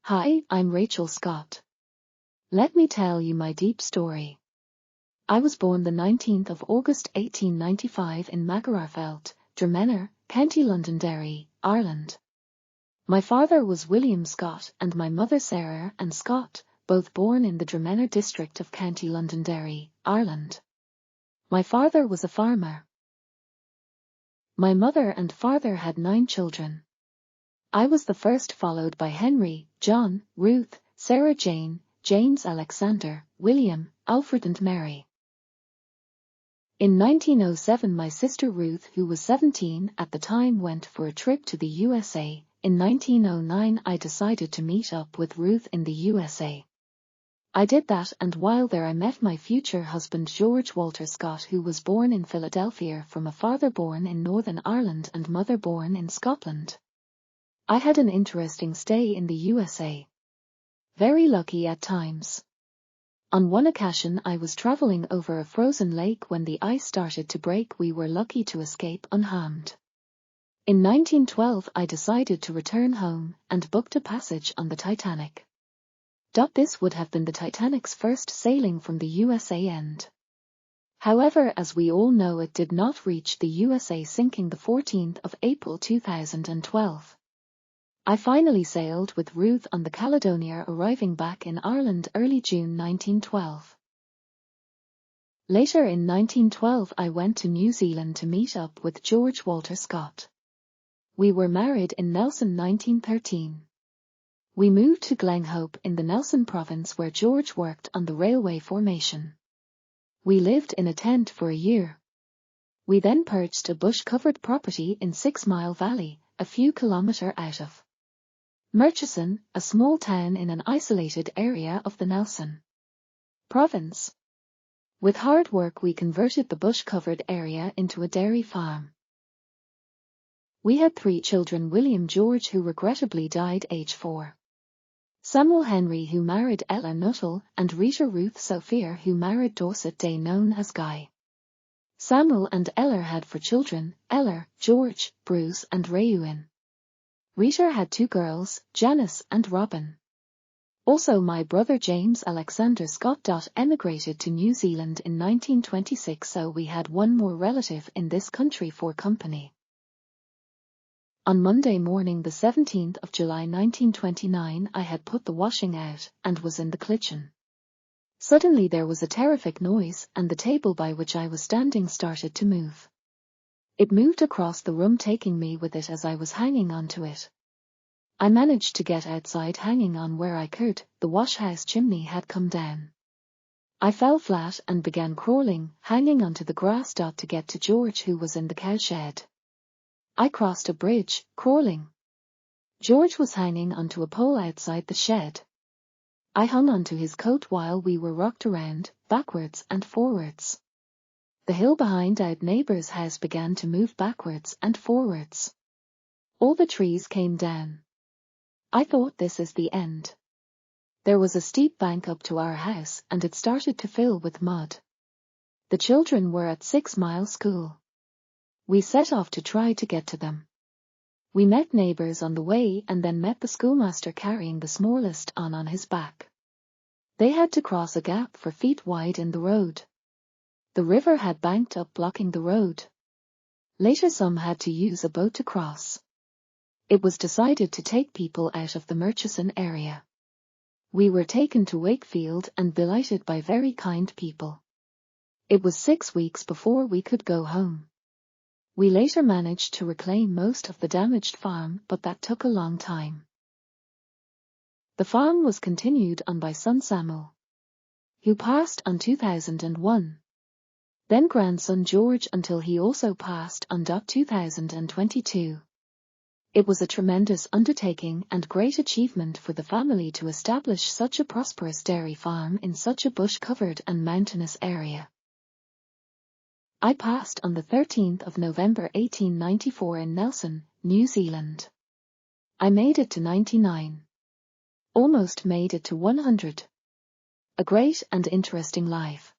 Hi, I'm Rachel Scott. Let me tell you my deep story. I was born the 19th of August 1895 in Magherafelt, Dromenor, County Londonderry, Ireland. My father was William Scott and my mother Sarah Ann Scott, both born in the Dromenor district of County Londonderry, Ireland. My father was a farmer. My mother and father had 9 children. I was the first, followed by Henry, John, Ruth, Sarah Jane, James Alexander, William, Alfred and Mary. In 1907 my sister Ruth, who was 17 at the time, went for a trip to the USA. In 1909 I decided to meet up with Ruth in the USA. I did that, and while there I met my future husband George Walter Scott, who was born in Philadelphia from a father born in Northern Ireland and mother born in Scotland. I had an interesting stay in the USA. Very lucky at times. On one occasion I was traveling over a frozen lake. When the ice started to break, we were lucky to escape unharmed. In 1912 I decided to return home and booked a passage on the Titanic. This would have been the Titanic's first sailing from the USA end. However, as we all know, it did not reach the USA, sinking the 14th of April 2012. I finally sailed with Ruth on the Caledonia, arriving back in Ireland early June 1912. Later in 1912 I went to New Zealand to meet up with George Walter Scott. We were married in Nelson 1913. We moved to Glenhope in the Nelson province, where George worked on the railway formation. We lived in a tent for a year. We then purchased a bush-covered property in 6 Mile Valley, a few kilometers out of Murchison, a small town in an isolated area of the Nelson province. With hard work we converted the bush-covered area into a dairy farm. We had 3 children: William George, who regrettably died age 4. Samuel Henry, who married Ella Nuttall, and Rita Ruth Sophia, who married Dorset Day, known as Guy. Samuel and Ella had 4 children: Ella, George, Bruce and Rayuin. Rita had 2 girls, Janice and Robin. Also my brother James Alexander Scott emigrated to New Zealand in 1926, so we had 1 more relative in this country for company. On Monday morning the 17th of July 1929 I had put the washing out and was in the kitchen. Suddenly there was a terrific noise, and the table by which I was standing started to move. It moved across the room, taking me with it as I was hanging onto it. I managed to get outside, hanging on where I could. The wash-house chimney had come down. I fell flat and began crawling, hanging onto the grass to get to George, who was in the cowshed. I crossed a bridge, crawling. George was hanging onto a pole outside the shed. I hung onto his coat while we were rocked around, backwards and forwards. The hill behind our neighbour's house began to move backwards and forwards. All the trees came down. I thought, this is the end. There was a steep bank up to our house, and it started to fill with mud. The children were at 6 Mile School. We set off to try to get to them. We met neighbours on the way and then met the schoolmaster carrying the smallest on his back. They had to cross a gap 4 feet wide in the road. The river had banked up, blocking the road. Later some had to use a boat to cross. It was decided to take people out of the Murchison area. We were taken to Wakefield and billeted by very kind people. It was 6 weeks before we could go home. We later managed to reclaim most of the damaged farm, but that took a long time. The farm was continued on by son Samuel, who passed on 2001. Then grandson George, until he also passed on 2022. It was a tremendous undertaking and great achievement for the family to establish such a prosperous dairy farm in such a bush-covered and mountainous area. I passed on the 13th of November 1894 in Nelson, New Zealand. I made it to 99. Almost made it to 100. A great and interesting life.